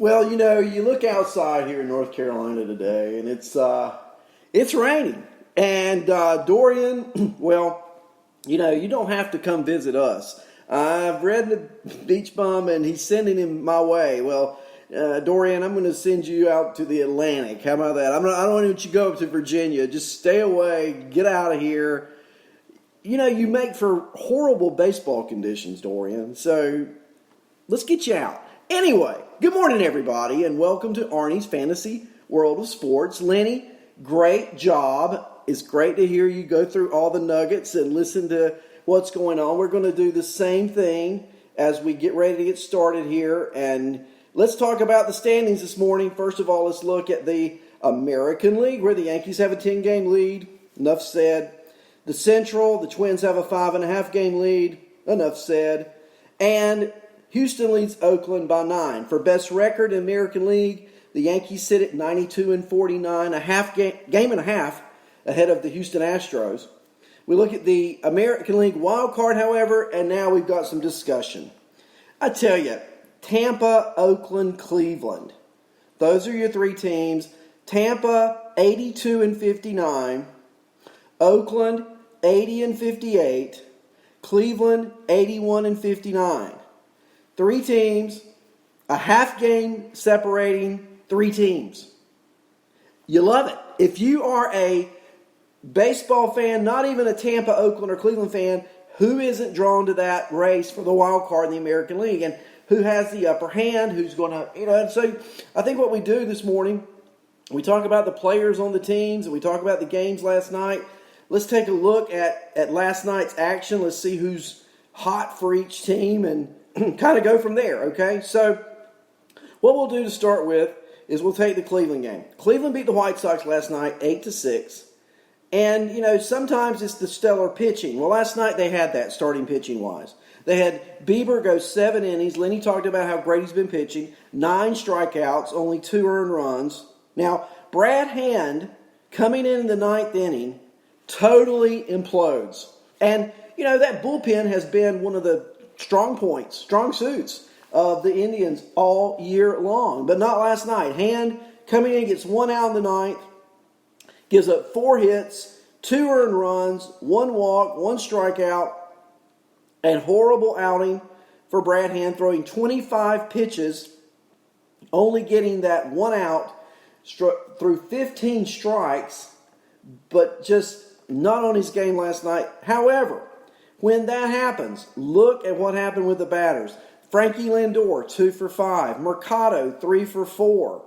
Well, you look outside here in North Carolina today, and it's raining. And Dorian, well, you don't have to come visit us. I've read the Beach Bum, and he's sending him my way. Well, Dorian, I'm going to send you out to the Atlantic. How about that? I don't want you to go up to Virginia. Just stay away. Get out of here. You make for horrible baseball conditions, Dorian. So let's get you out. Anyway, good morning, everybody, and welcome to Arnie's Fantasy World of Sports. Lenny, great job. It's great to hear you go through all the nuggets and listen to what's going on. We're going to do the same thing as we get ready to get started here. And let's talk about the standings this morning. First of all, let's look at the American League, where the Yankees have a 10-game lead. Enough said. The Central, the Twins have a 5.5-game lead. Enough said. And Houston leads Oakland by 9. For best record in the American League, the Yankees sit at 92-49, game and a half ahead of the Houston Astros. We look at the American League wild card, however, and now we've got some discussion. I tell you, Tampa, Oakland, Cleveland. Those are your three teams. Tampa, 82-59. Oakland, 80-58. Cleveland, 81-59. Three teams, a half game separating three teams. You love it. If you are a baseball fan, not even a Tampa, Oakland, or Cleveland fan, who isn't drawn to that race for the wild card in the American League? And who has the upper hand? Who's going to, so I think what we do this morning, we talk about the players on the teams and we talk about the games last night. Let's take a look at last night's action. Let's see who's hot for each team and kind of go from there, okay? So what we'll do to start with is we'll take the Cleveland game. Cleveland beat the White Sox last night 8-6. And, sometimes it's the stellar pitching. Well, last night they had that starting pitching-wise. They had Bieber go 7 innings. Lenny talked about how great he's been pitching. 9 strikeouts, only 2 earned runs. Now, Brad Hand, coming in the 9th inning, totally implodes. And, that bullpen has been one of the strong suits of the Indians all year long. But not last night. Hand coming in, gets 1 out in the 9th, gives up 4 hits, 2 earned runs, 1 walk, 1 strikeout, and horrible outing for Brad Hand, throwing 25 pitches, only getting that 1 out through 15 strikes, but just not on his game last night. However, when that happens, look at what happened with the batters. Frankie Lindor, 2 for 5. Mercado, 3 for 4.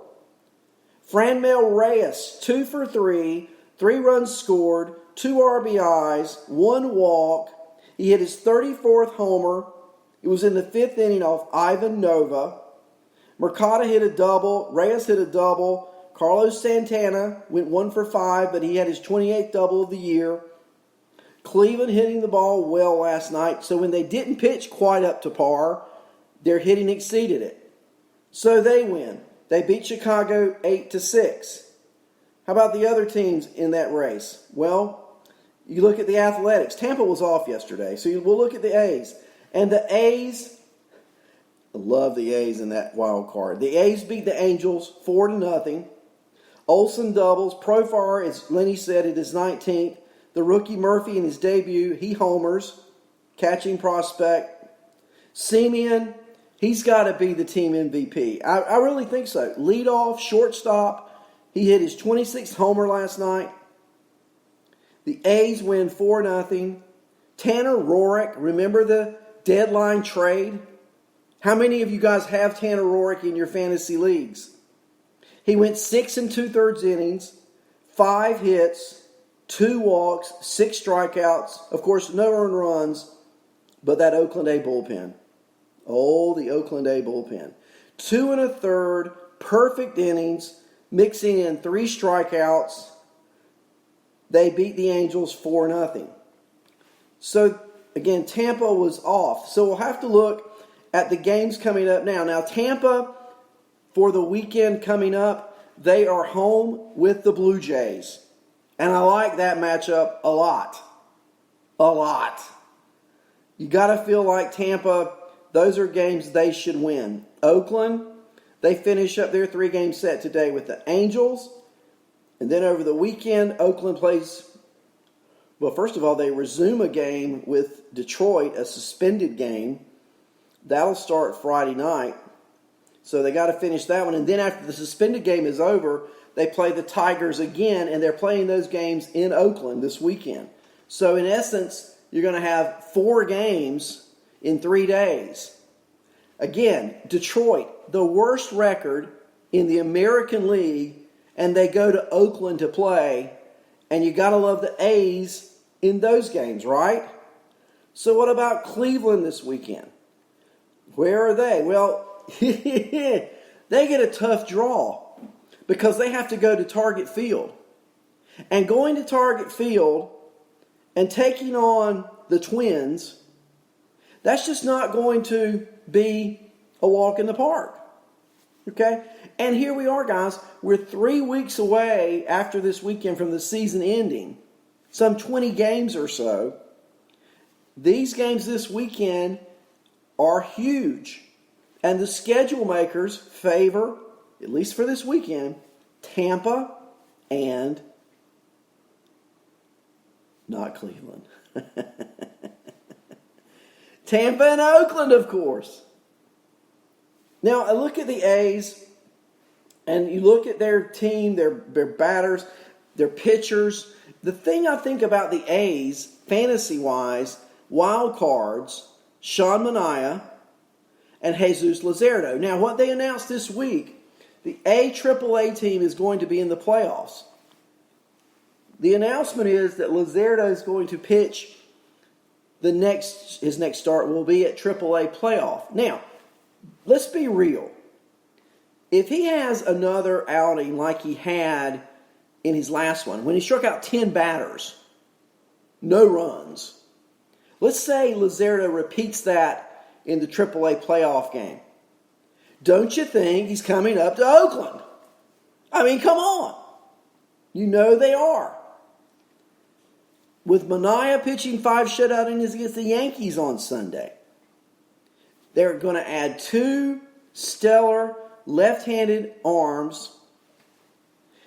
Franmil Reyes, 2 for 3. 3 runs scored, 2 RBIs, 1 walk. He hit his 34th homer. It was in the 5th inning off Ivan Nova. Mercado hit a double. Reyes hit a double. Carlos Santana went 1 for 5, but he had his 28th double of the year. Cleveland hitting the ball well last night. So when they didn't pitch quite up to par, their hitting exceeded it. So they win. They beat Chicago 8-6. How about the other teams in that race? Well, you look at the Athletics. Tampa was off yesterday, so we'll look at the A's. And the A's, I love the A's in that wild card. The A's beat the Angels 4-0. Olsen doubles. Profar, as Lenny said, it is 19th. The rookie Murphy in his debut, he homers. Catching prospect. Semien, he's got to be the team MVP. I really think so. Leadoff, shortstop. He hit his 26th homer last night. The A's win 4-0. Tanner Roark, remember the deadline trade? How many of you guys have Tanner Roark in your fantasy leagues? He went 6 2/3 innings, 5 hits, 2 walks, 6 strikeouts. Of course, no earned runs, but that Oakland A bullpen. Oh, the Oakland A bullpen. 2 1/3, perfect innings, mixing in 3 strikeouts. They beat the Angels 4-0. So, again, Tampa was off. So we'll have to look at the games coming up now. Now, Tampa, for the weekend coming up, they are home with the Blue Jays. And I like that matchup a lot. A lot. You got to feel like Tampa, those are games they should win. Oakland, They finish up their 3-game set today with the Angels. And then over the weekend, Oakland plays, well, first of all, they resume a game with Detroit, a suspended game. That'll start Friday night. So they got to finish that one. And then after the suspended game is over, they play the Tigers again, and they're playing those games in Oakland this weekend. So in essence, you're going to have 4 games in 3 days. Again, Detroit, the worst record in the American League, and they go to Oakland to play, and you got to love the A's in those games, right? So what about Cleveland this weekend? Where are they? Well, they get a tough draw because they have to go to Target Field. And going to Target Field and taking on the Twins, that's just not going to be a walk in the park. Okay? And here we are, guys. We're 3 weeks away after this weekend from the season ending. Some 20 games or so. These games this weekend are huge. And the schedule makers favor, at least for this weekend, Tampa and not Cleveland. Tampa and Oakland, of course. Now, I look at the A's, and you look at their team, their batters, their pitchers. The thing I think about the A's, fantasy-wise, wild cards, Sean Manaea and Jesus Luzardo. Now, what they announced this week, the AAA team is going to be in the playoffs. The announcement is that Luzardo is going to pitch his next start will be at AAA playoff. Now, let's be real. If he has another outing like he had in his last one, when he struck out 10 batters, no runs, let's say Luzardo repeats that in the AAA playoff game. Don't you think he's coming up to Oakland? I mean, come on. You know they are. With Manaea pitching 5 shutout innings against the Yankees on Sunday, they're going to add 2 stellar left-handed arms.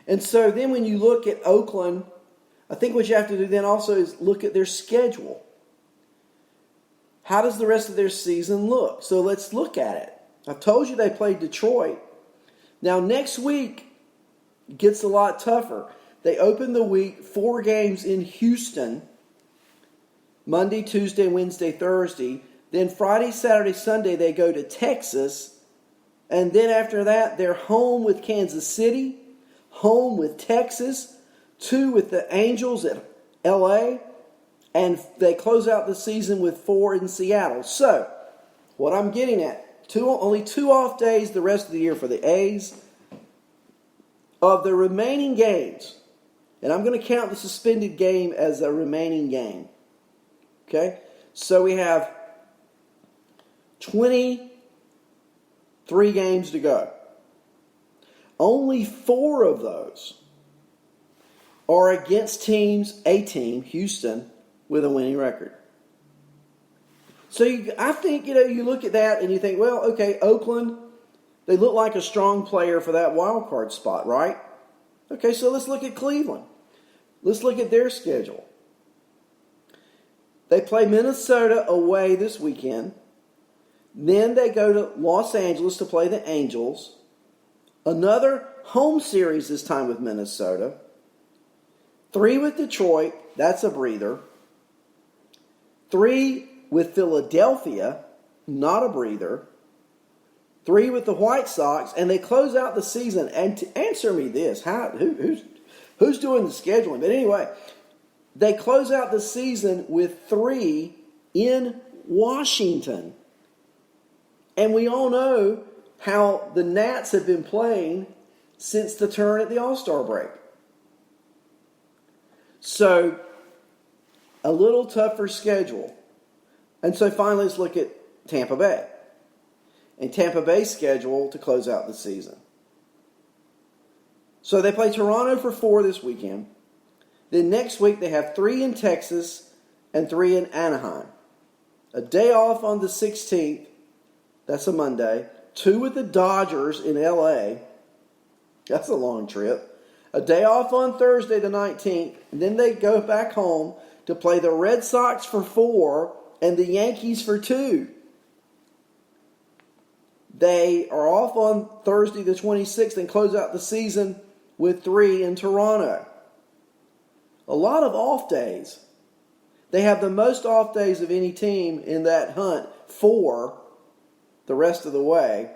And so then when you look at Oakland, I think what you have to do then also is look at their schedule. How does the rest of their season look? So let's look at it. I told you they played Detroit. Now next week gets a lot tougher. They open the week 4 games in Houston, Monday, Tuesday, Wednesday, Thursday. Then Friday, Saturday, Sunday, they go to Texas. And then after that, they're home with Kansas City, home with Texas, 2 with the Angels at LA, and they close out the season with 4 in Seattle. So, what I'm getting at, only 2 off days the rest of the year for the A's. Of the remaining games, and I'm going to count the suspended game as a remaining game. Okay? So we have 23 games to go. Only 4 of those are against a team, Houston, with a winning record. So I think, you look at that and you think, well, okay, Oakland, they look like a strong player for that wild card spot, right? Okay, so let's look at Cleveland. Let's look at their schedule. They play Minnesota away this weekend. Then they go to Los Angeles to play the Angels. Another home series this time with Minnesota. 3 with Detroit. That's a breather. 3 with Philadelphia. Not a breather. 3 with the White Sox. And they close out the season. And to answer me this, who's doing the scheduling? But anyway, they close out the season with 3 in Washington. And we all know how the Nats have been playing since the turn at the All-Star break. So, a little tougher schedule. And so finally, let's look at Tampa Bay. And Tampa Bay's schedule to close out the season. So they play Toronto for 4 this weekend. Then next week they have 3 in Texas and 3 in Anaheim. A day off on the 16th. That's a Monday. 2 with the Dodgers in L.A. That's a long trip. A day off on Thursday the 19th. And then they go back home to play the Red Sox for 4 and the Yankees for 2. They are off on Thursday the 26th and close out the season with 3 in Toronto. A lot of off days. They have the most off days of any team in that hunt, 4 the rest of the way.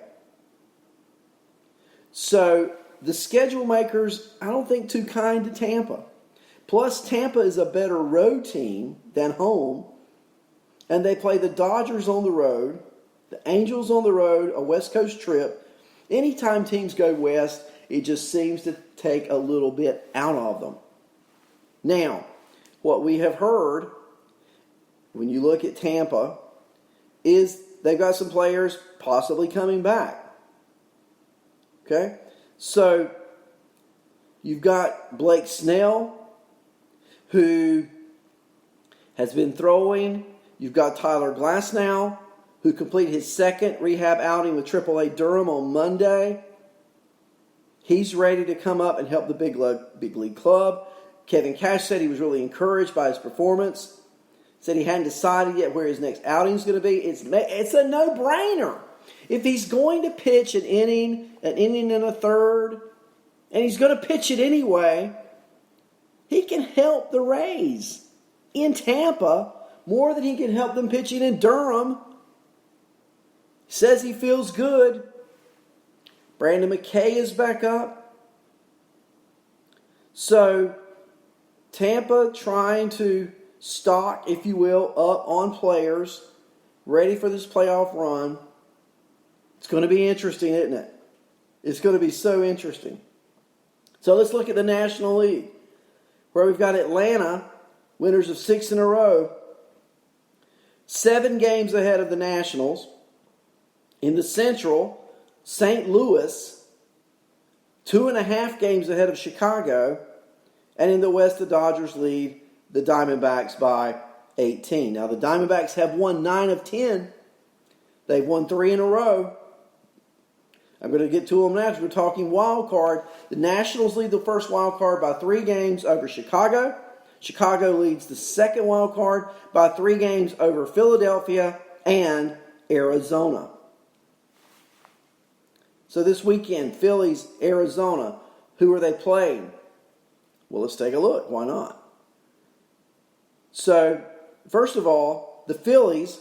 So the schedule makers, I don't think too kind to Tampa. Plus, Tampa is a better road team than home. And they play the Dodgers on the road, the Angels on the road, a West Coast trip. Anytime teams go west, it just seems to take a little bit out of them. Now, what we have heard, when you look at Tampa, is they've got some players possibly coming back. Okay? So, you've got Blake Snell, who has been throwing. You've got Tyler Glasnow, who completed his second rehab outing with AAA Durham on Monday. He's ready to come up and help the big league club. Kevin Cash said he was really encouraged by his performance. Said he hadn't decided yet where his next outing is going to be. It's a no-brainer. If he's going to pitch an inning and a third, and he's going to pitch it anyway, he can help the Rays in Tampa more than he can help them pitching in Durham. Says he feels good. Brandon McKay is back up. So, Tampa trying to stock, if you will, up on players, ready for this playoff run. It's going to be interesting, isn't it? It's going to be so interesting. So let's look at the National League, where we've got Atlanta, winners of 6 in a row, 7 games ahead of the Nationals. In the Central, St. Louis, 2.5 games ahead of Chicago. And in the West, the Dodgers lead the Diamondbacks by 18. Now, the Diamondbacks have won 9 of 10. They've won 3 in a row. I'm going to get to them now because we're talking wild card. The Nationals lead the first wild card by 3 games over Chicago. Chicago leads the second wild card by 3 games over Philadelphia and Arizona. So this weekend, Phillies, Arizona, who are they playing? Well, let's take a look. Why not? So, first of all, the Phillies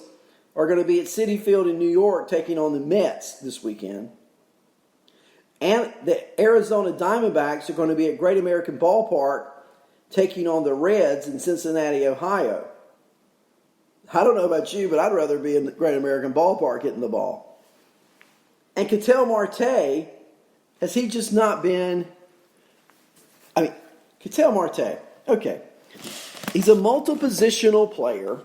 are going to be at Citi Field in New York taking on the Mets this weekend. And the Arizona Diamondbacks are going to be at Great American Ballpark taking on the Reds in Cincinnati, Ohio. I don't know about you, but I'd rather be in the Great American Ballpark hitting the ball. And Cattell Marte, has he just not been... Cattell Marte, okay. He's a multi-positional player.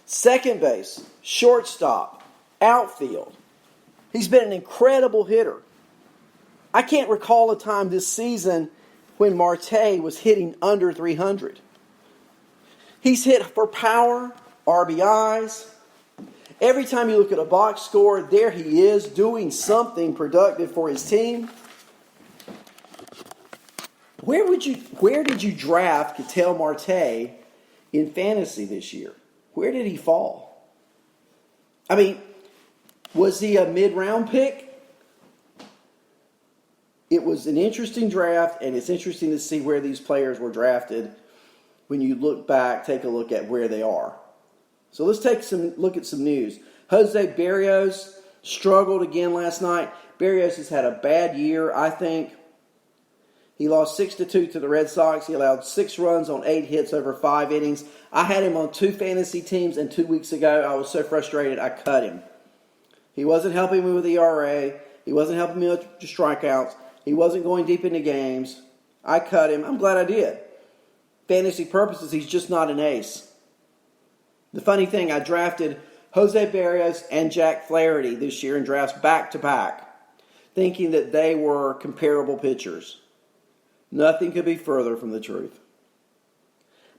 Second base, shortstop, outfield. He's been an incredible hitter. I can't recall a time this season when Marte was hitting under 300. He's hit for power, RBIs. Every time you look at a box score, there he is doing something productive for his team. Where did you draft Cattell Marte in fantasy this year? Where did he fall? Was he a mid-round pick? It was an interesting draft, and it's interesting to see where these players were drafted when you look back, take a look at where they are. So let's look at some news. Jose Barrios struggled again last night. Barrios has had a bad year, I think. He lost 6-2 to the Red Sox. He allowed 6 runs on 8 hits over 5 innings. I had him on 2 fantasy teams, and 2 weeks ago I was so frustrated I cut him. He wasn't helping me with ERA. He wasn't helping me with strikeouts. He wasn't going deep into games. I cut him. I'm glad I did. Fantasy purposes, he's just not an ace. The funny thing, I drafted Jose Barrios and Jack Flaherty this year in drafts back-to-back, thinking that they were comparable pitchers. Nothing could be further from the truth.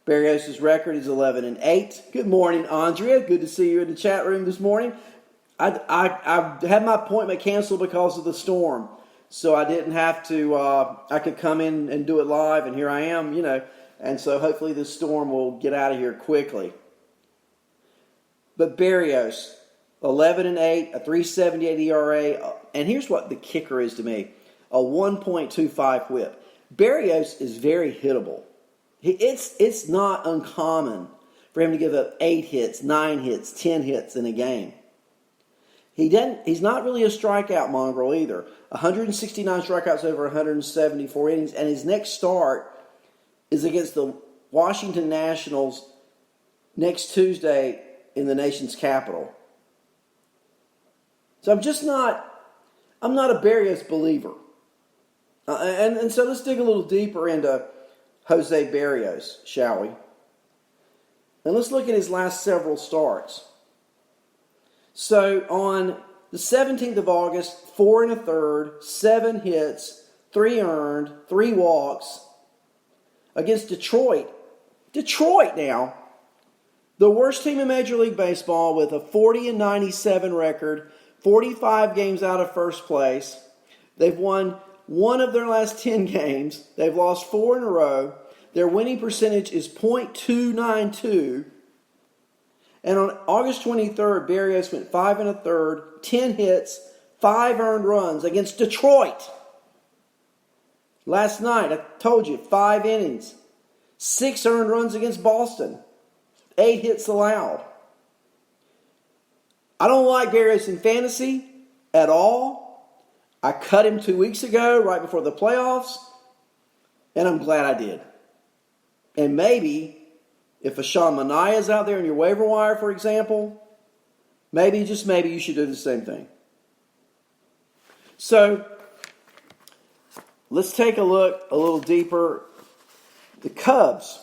Barrios' record is 11-8. Good morning, Andrea. Good to see you in the chat room this morning. I had my appointment canceled because of the storm, so I didn't have to. I could come in and do it live, and here I am. And so hopefully this storm will get out of here quickly. But Barrios, 11-8, a 3.78 ERA, and here's what the kicker is to me: a 1.25 WHIP. Barrios is very hittable. It's not uncommon for him to give up 8 hits, 9 hits, 10 hits in a game. He's not really a strikeout mongrel either. 169 strikeouts over 174 innings, and his next start is against the Washington Nationals next Tuesday in the nation's capital. So I'm not a Barrios believer. And so let's dig a little deeper into Jose Barrios, shall we? And let's look at his last several starts. So on the 17th of August, 4 1/3, 7 hits, 3 earned, 3 walks against Detroit. Detroit now, the worst team in Major League Baseball with a 40-97 record, 45 games out of first place. They've won 1 of their last 10 games. They've lost 4 in a row. Their winning percentage is .292. And on August 23rd, Barrios went 5 1/3, 10 hits, 5 earned runs against Detroit. Last night, I told you, 5 innings, 6 earned runs against Boston, 8 hits allowed. I don't like Barrios in fantasy at all. I cut him 2 weeks ago, right before the playoffs, and I'm glad I did. And maybe, if a Sean Manaea is out there in your waiver wire, for example, maybe, just maybe, you should do the same thing. So, let's take a look a little deeper. The Cubs.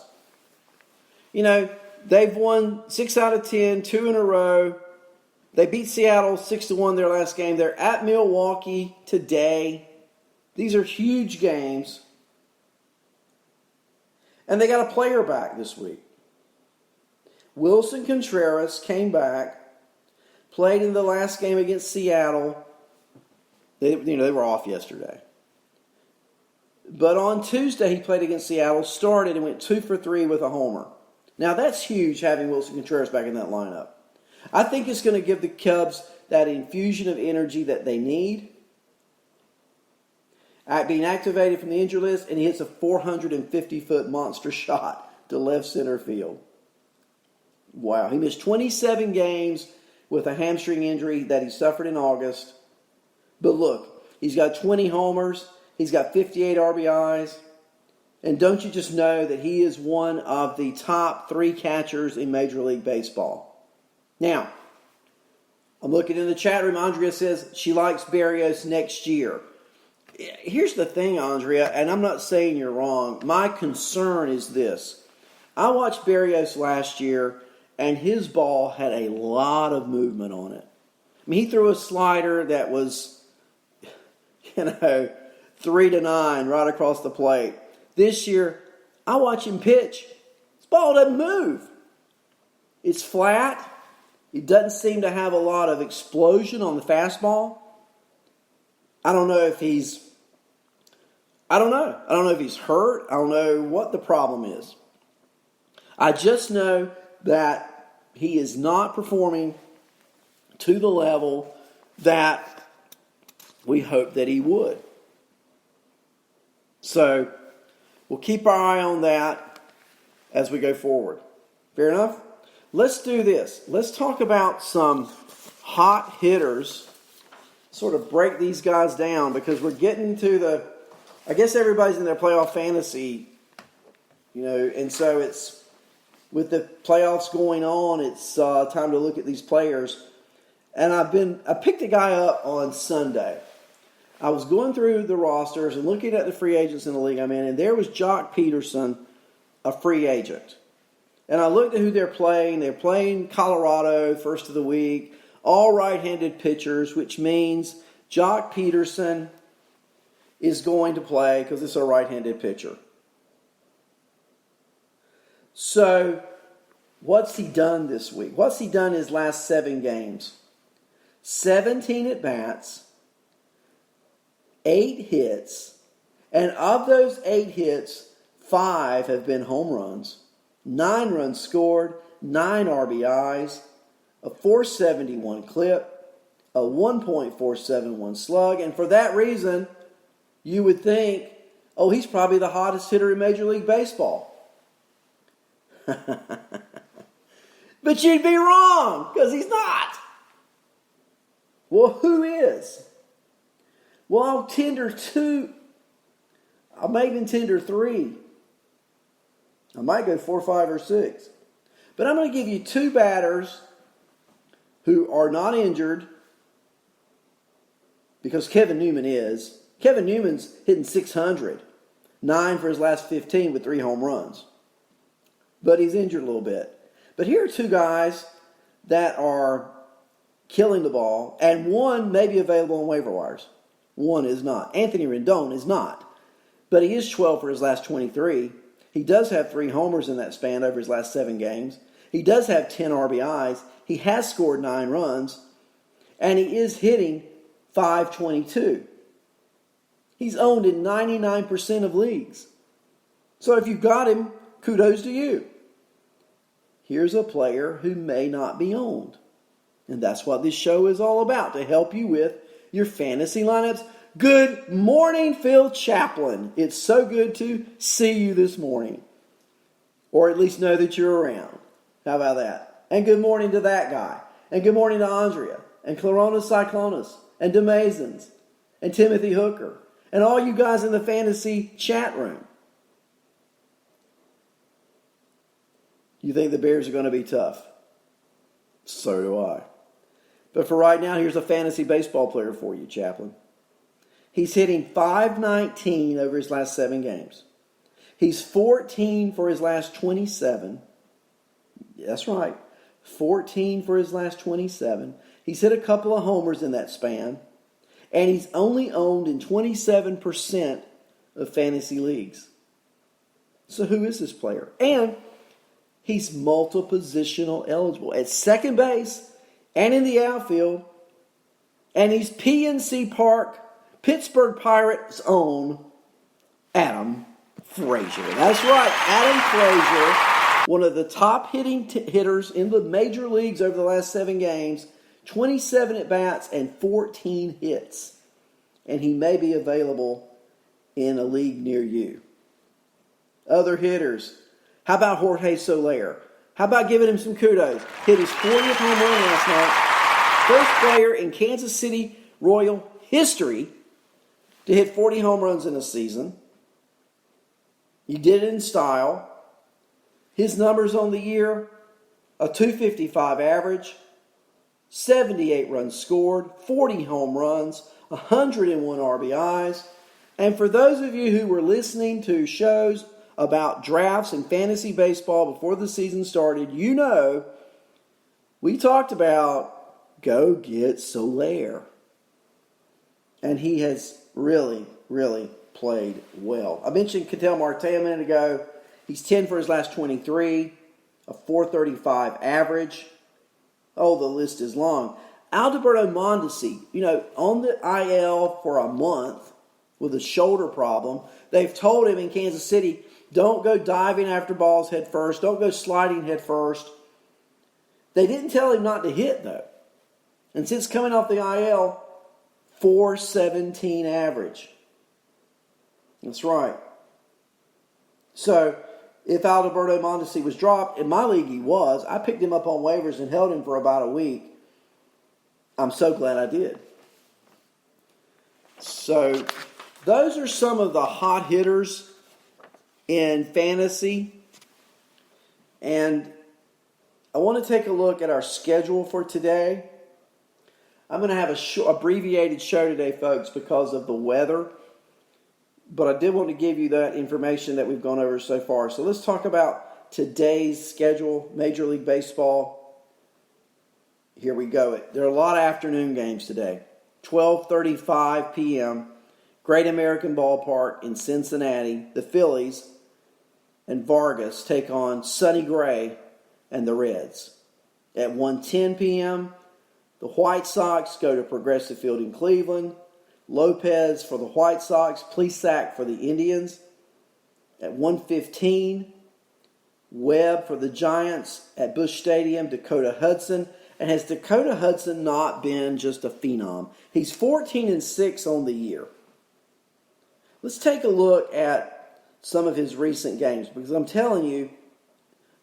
They've won 6 out of 10, 2 in a row. They beat Seattle 6-1 their last game. They're at Milwaukee today. These are huge games. And they got a player back this week. Wilson Contreras came back, played in the last game against Seattle. They were off yesterday. But on Tuesday, he played against Seattle, started and went 2 for 3 with a homer. Now, that's huge, having Wilson Contreras back in that lineup. I think it's going to give the Cubs that infusion of energy that they need. Being activated from the injury list, and he hits a 450-foot monster shot to left center field. Wow. He missed 27 games with a hamstring injury that he suffered in August. But look, he's got 20 homers. He's got 58 RBIs. And don't you just know that he is one of the top 3 catchers in Major League Baseball? Now, I'm looking in the chat room. Andrea says she likes Barrios next year. Here's the thing, Andrea, and I'm not saying you're wrong. My concern is this. I watched Barrios last year, and his ball had a lot of movement on it. I mean, he threw a slider that was, 3 to 9 right across the plate. This year, I watch him pitch. His ball doesn't move. It's flat. He doesn't seem to have a lot of explosion on the fastball. I don't know if he's hurt. I don't know what the problem is. I just know that he is not performing to the level that we hoped that he would. So, we'll keep our eye on that as we go forward. Fair enough? Let's do this. Let's talk about some hot hitters. Sort of break these guys down, because we're getting to I guess everybody's in their playoff fantasy, and so it's, with the playoffs going on, it's time to look at these players. And I picked a guy up on Sunday. I was going through the rosters and looking at the free agents in the league I'm in, and there was Jock Peterson, a free agent. And I looked at who they're playing. They're playing Colorado first of the week. All right-handed pitchers, which means Jock Peterson is going to play because it's a right-handed pitcher. So, what's he done this week? What's he done his last 7 games? 17 at-bats, 8 hits, and of those 8 hits, 5 have been home runs, 9 runs scored, 9 RBIs, a .471 clip, a 1.471 slug, and for that reason, you would think, oh, he's probably the hottest hitter in Major League Baseball. But you'd be wrong, because he's not. Well, who is? Well, I'll tender 2. I may even tender 3. I might go 4, 5, or 6. But I'm going to give you 2 batters who are not injured, because Kevin Newman is. Kevin Newman's hitting .600, 9 for his last 15 with 3 home runs. But he's injured a little bit. But here are 2 guys that are killing the ball, and one may be available on waiver wires. One is not. Anthony Rendon is not. But he is 12 for his last 23. He does have 3 homers in that span over his last 7 games. He does have 10 RBIs. He has scored 9 runs. And he is hitting .522. He's owned in 99% of leagues. So if you've got him, kudos to you. Here's a player who may not be owned. And that's what this show is all about, to help you with your fantasy lineups. Good morning, Phil Chaplin. It's so good to see you this morning. Or at least know that you're around. How about that? And good morning to that guy. And good morning to Andrea. And Claronas Cyclonas. And DeMazins. And Timothy Hooker. And all you guys in the fantasy chat room. You think the Bears are going to be tough? So do I. But for right now, here's a fantasy baseball player for you, Chaplin. He's hitting .519 over his last 7 games. He's 14 for his last 27. That's right. 14 for his last 27. He's hit a couple of homers in that span. And he's only owned in 27% of fantasy leagues. So who is this player? And he's multi-positional eligible at second base and in the outfield. And he's PNC Park, Pittsburgh Pirates' own Adam Frazier. That's right, Adam Frazier, one of the top hitters in the major leagues over the last 7 games, 27 at-bats and 14 hits. And he may be available in a league near you. Other hitters. How about Jorge Soler? How about giving him some kudos? Hit his 40th home run last night. First player in Kansas City Royal history to hit 40 home runs in a season. He did it in style. His numbers on the year, a .255 average, 78 runs scored, 40 home runs, 101 RBIs. And for those of you who were listening to shows about drafts and fantasy baseball before the season started, you know we talked about go get Soler. And he has really, really played well. I mentioned Cattell Marte a minute ago. He's 10 for his last 23, a .435 average. Oh, the list is long. Alberto Mondesi, on the IL for a month with a shoulder problem. They've told him in Kansas City, don't go diving after balls head first. Don't go sliding head first. They didn't tell him not to hit, though. And since coming off the IL, .417 average. That's right. So, if Alberto Mondesi was dropped, in my league he was, I picked him up on waivers and held him for about a week. I'm so glad I did. So, those are some of the hot hitters in fantasy. And I want to take a look at our schedule for today. I'm going to have a abbreviated show today, folks, because of the weather. But I did want to give you that information that we've gone over so far. So let's talk about today's schedule, Major League Baseball. Here we go. There are a lot of afternoon games today. 12:35 p.m., Great American Ballpark in Cincinnati. The Phillies and Vargas take on Sonny Gray and the Reds. At 1:10 p.m., The White Sox go to Progressive Field in Cleveland. Lopez for the White Sox. Plesac for the Indians. At 1:15, Webb for the Giants at Busch Stadium. Dakota Hudson. And has Dakota Hudson not been just a phenom? He's 14-6 on the year. Let's take a look at some of his recent games, because I'm telling you,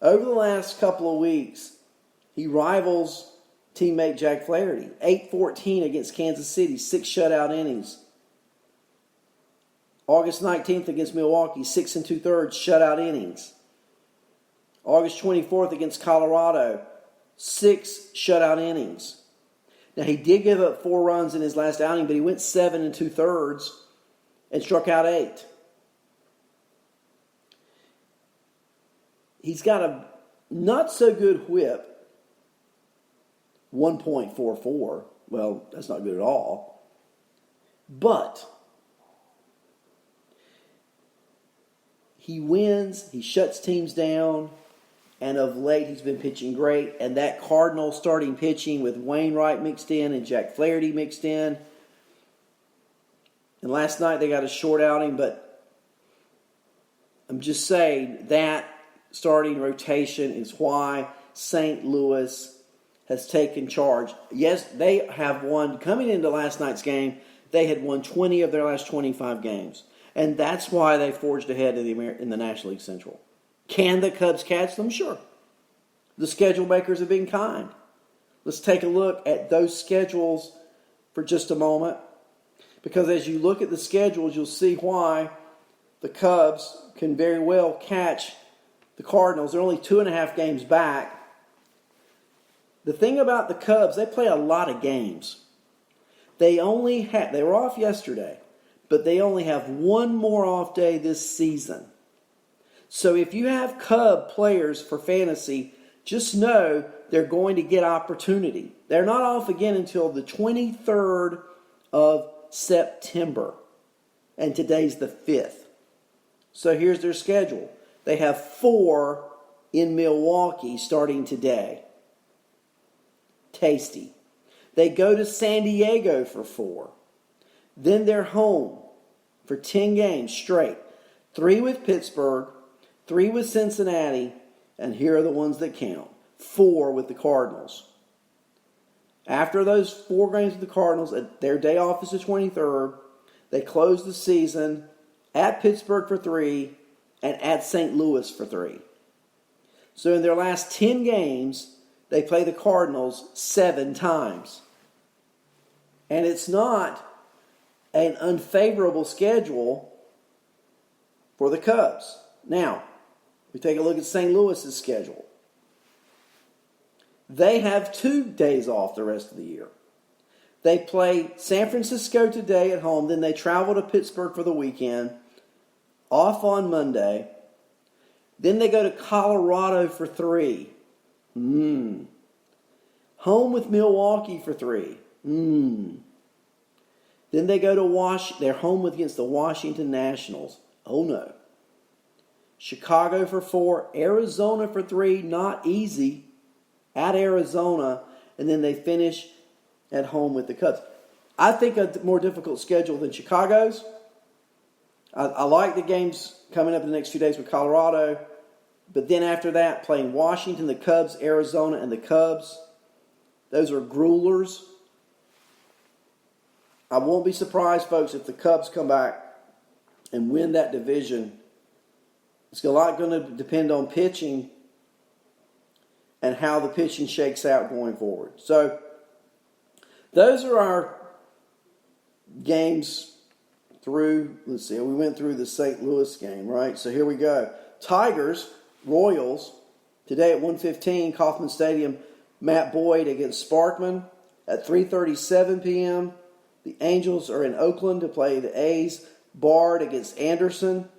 over the last couple of weeks, he rivals teammate Jack Flaherty. 8-14 against Kansas City, 6 shutout innings. August 19th against Milwaukee, 6 2/3 shutout innings. August 24th against Colorado, 6 shutout innings. Now, he did give up 4 runs in his last outing, but he went 7 2/3 and struck out 8. He's got a not so good whip, 1.44. Well, that's not good at all. But he wins, he shuts teams down, and of late he's been pitching great. And that Cardinal starting pitching with Wainwright mixed in and Jack Flaherty mixed in. And last night they got a short outing, but I'm just saying that starting rotation is why St. Louis has taken charge. Yes, they have won. Coming into last night's game, they had won 20 of their last 25 games. And that's why they forged ahead in the National League Central. Can the Cubs catch them? Sure. The schedule makers have been kind. Let's take a look at those schedules for just a moment. Because as you look at the schedules, you'll see why the Cubs can very well catch the Cardinals. They're only 2.5 games back. The thing about the Cubs, they play a lot of games. They were off yesterday, but they only have one more off day this season. So if you have Cub players for fantasy, just know they're going to get opportunity. They're not off again until the 23rd of September. And today's the 5th. So here's their schedule. They have 4 in Milwaukee starting today. Tasty. They go to San Diego for 4. Then they're home for 10 games straight. 3 with Pittsburgh, 3 with Cincinnati, and here are the ones that count. 4 with the Cardinals. After those 4 games with the Cardinals, their day off is the 23rd. They close the season at Pittsburgh for 3 and at St. Louis for 3. So in their last 10 games, they play the Cardinals 7 times. And it's not an unfavorable schedule for the Cubs. Now, we take a look at St. Louis's schedule. They have 2 days off the rest of the year. They play San Francisco today at home, then they travel to Pittsburgh for the weekend, off on Monday. Then they go to Colorado for 3. Home with Milwaukee for 3. Then they go to they're home against the Washington Nationals. Oh no. Chicago for 4. Arizona for 3. Not easy. At Arizona. And then they finish at home with the Cubs. I think a more difficult schedule than Chicago's. I like the games coming up in the next few days with Colorado. But then after that, playing Washington, the Cubs, Arizona, and the Cubs. Those are gruelers. I won't be surprised, folks, if the Cubs come back and win that division. It's a lot going to depend on pitching and how the pitching shakes out going forward. So, those are our games through, let's see, we went through the St. Louis game, right? So here we go. Tigers, Royals, today at 1:15, Kauffman Stadium, Matt Boyd against Sparkman. At 3:37 p.m., the Angels are in Oakland to play the A's. Bard against Anderson.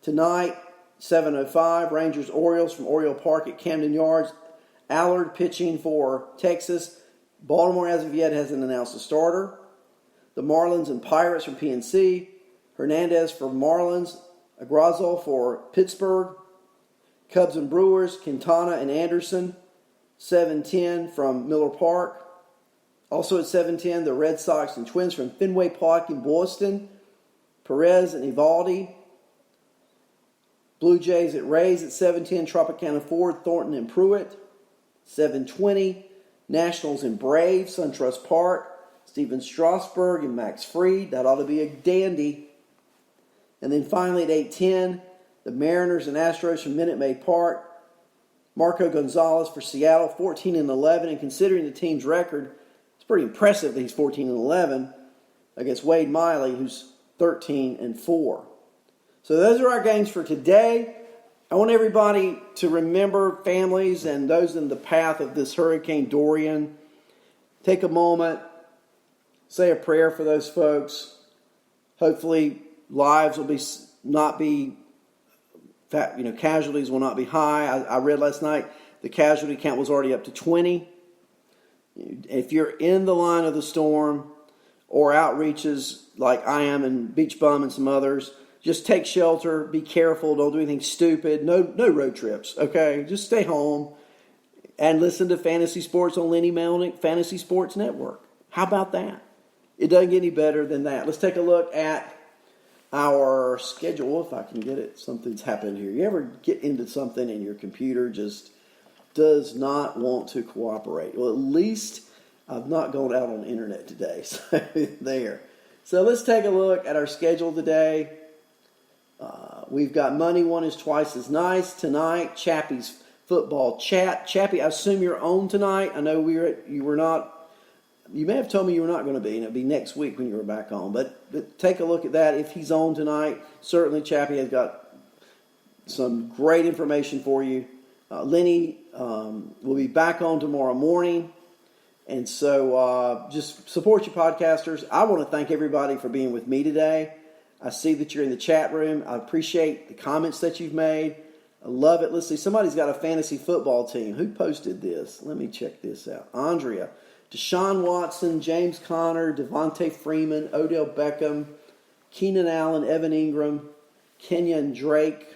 Tonight, 7:05, Rangers Orioles from Oriole Park at Camden Yards. Allard pitching for Texas. Baltimore, as of yet, hasn't announced a starter. The Marlins and Pirates from PNC. Hernandez for Marlins. Agrazal for Pittsburgh. Cubs and Brewers, Quintana and Anderson. 7:10 from Miller Park. Also at 7:10, the Red Sox and Twins from Fenway Park in Boston. Perez and Evaldi. Blue Jays at Rays at 7:10. Tropicana Ford, Thornton and Pruitt. 7:20. Nationals and Braves, SunTrust Park. Steven Strasburg and Max Fried. That ought to be a dandy. And then finally at 8:10, the Mariners and Astros from Minute Maid Park. Marco Gonzalez for Seattle, 14-11. And considering the team's record, it's pretty impressive that he's 14-11 against Wade Miley, who's 13-4. So those are our games for today. I want everybody to remember families and those in the path of this Hurricane Dorian. Take a moment, say a prayer for those folks. Hopefully, lives will casualties will not be high. I read last night the casualty count was already up to 20. If you're in the line of the storm or outreaches like I am and Beach Bum and some others, just take shelter, be careful, don't do anything stupid. No road trips, okay? Just stay home and listen to Fantasy Sports on Lenny Melnick Fantasy Sports Network. How about that? It doesn't get any better than that. Let's take a look at our schedule, if I can get it. Something's happened here. You ever get into something and your computer just does not want to cooperate? Well, at least I've not gone out on the internet today. So there. So let's take a look at our schedule today. We've got Monday One is Twice as Nice tonight. Chappie's Football Chat. Chappie, I assume you're on tonight. I know you were not. You may have told me you were not going to be, and it'll be next week when you were back on. But take a look at that. If he's on tonight, certainly Chappie has got some great information for you. Lenny will be back on tomorrow morning. And so just support your podcasters. I want to thank everybody for being with me today. I see that you're in the chat room. I appreciate the comments that you've made. I love it. Let's see. Somebody's got a fantasy football team. Who posted this? Let me check this out. Andrea. Deshaun Watson, James Conner, Devontae Freeman, Odell Beckham, Keenan Allen, Evan Ingram, Kenyon Drake,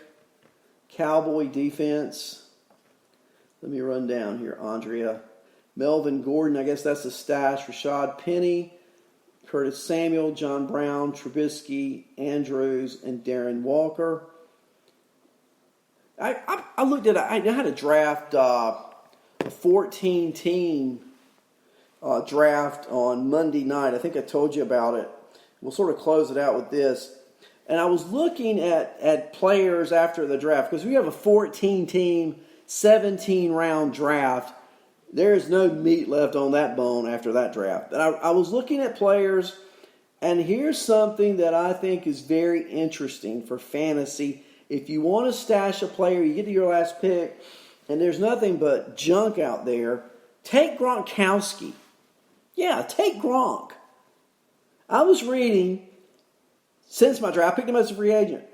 Cowboy defense. Let me run down here. Andrea. Melvin Gordon, I guess that's a stash. Rashad Penny, Curtis Samuel, John Brown, Trubisky, Andrews, and Darren Walker. I looked at, I had to draft a 14-team draft on Monday night. I think I told you about it. We'll sort of close it out with this. And I was looking at players after the draft, because we have a 14-team, 17-round draft. There is no meat left on that bone after that draft. And I was looking at players, and here's something that I think is very interesting for fantasy. If you want to stash a player, you get to your last pick, and there's nothing but junk out there, take Gronkowski. Yeah, take Gronk. I was reading, since my draft, I picked him as a free agent.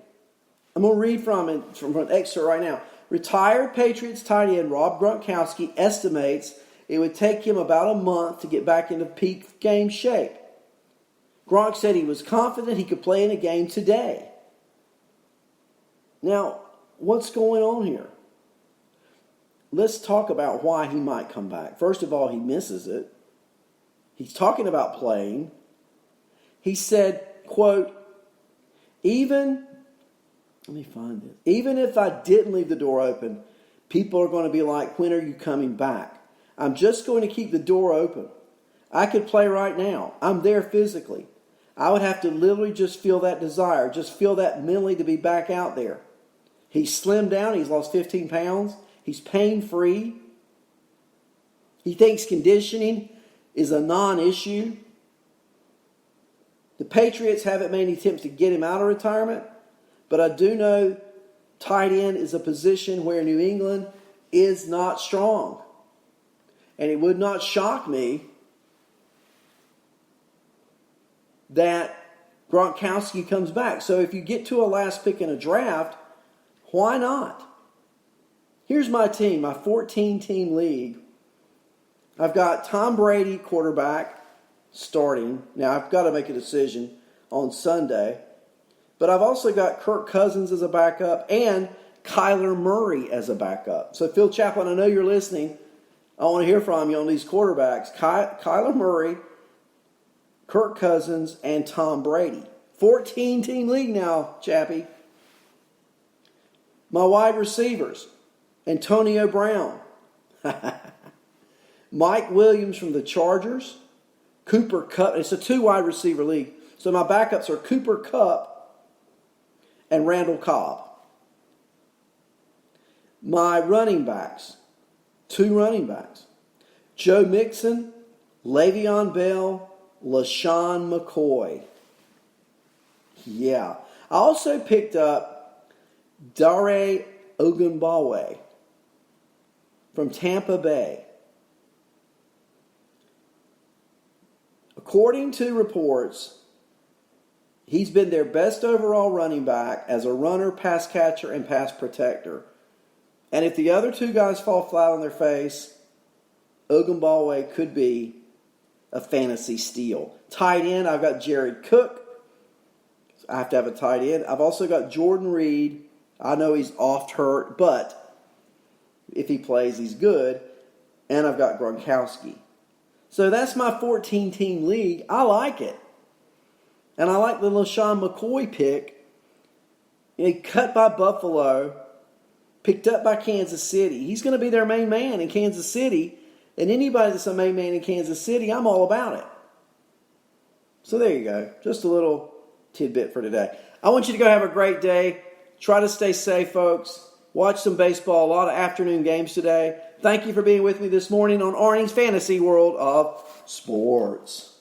I'm going to read from an excerpt right now. Retired Patriots tight end Rob Gronkowski estimates it would take him about a month to get back into peak game shape. Gronk said he was confident he could play in a game today. Now, what's going on here? Let's talk about why he might come back. First of all, he misses it. He's talking about playing. He said, quote, even if I didn't leave the door open, people are going to be like, when are you coming back? I'm just going to keep the door open. I could play right now. I'm there physically. I would have to literally just feel that desire, just feel that mentally to be back out there. He's slimmed down. He's lost 15 pounds. He's pain-free. He thinks conditioning is a non-issue. The Patriots haven't made any attempts to get him out of retirement, but I do know tight end is a position where New England is not strong. And it would not shock me that Gronkowski comes back. So if you get to a last pick in a draft, why not? Here's my team, my 14-team league. I've got Tom Brady, quarterback, starting. Now, I've got to make a decision on Sunday. But I've also got Kirk Cousins as a backup and Kyler Murray as a backup. So, Phil Chaplin, I know you're listening. I want to hear from you on these quarterbacks. Kyler Murray, Kirk Cousins, and Tom Brady. 14-team league now, Chappie. My wide receivers, Antonio Brown, Mike Williams from the Chargers, Cooper Kupp. It's a 2 wide receiver league. So my backups are Cooper Kupp and Randall Cobb. My running backs, 2 running backs, Joe Mixon, Le'Veon Bell, LaShawn McCoy. Yeah. I also picked up Dare Ogunbowale from Tampa Bay. According to reports, he's been their best overall running back as a runner, pass catcher, and pass protector. And if the other 2 guys fall flat on their face, Ogunbowale could be a fantasy steal. Tight end, I've got Jared Cook. I have to have a tight end. I've also got Jordan Reed. I know he's oft hurt, but if he plays, he's good. And I've got Gronkowski. So that's my 14-team league. I like it. And I like the LaShawn McCoy pick. He cut by Buffalo, picked up by Kansas City. He's going to be their main man in Kansas City. And anybody that's a main man in Kansas City, I'm all about it. So there you go. Just a little tidbit for today. I want you to go have a great day. Try to stay safe, folks. Watch some baseball. A lot of afternoon games today. Thank you for being with me this morning on Arnie's Fantasy World of Sports.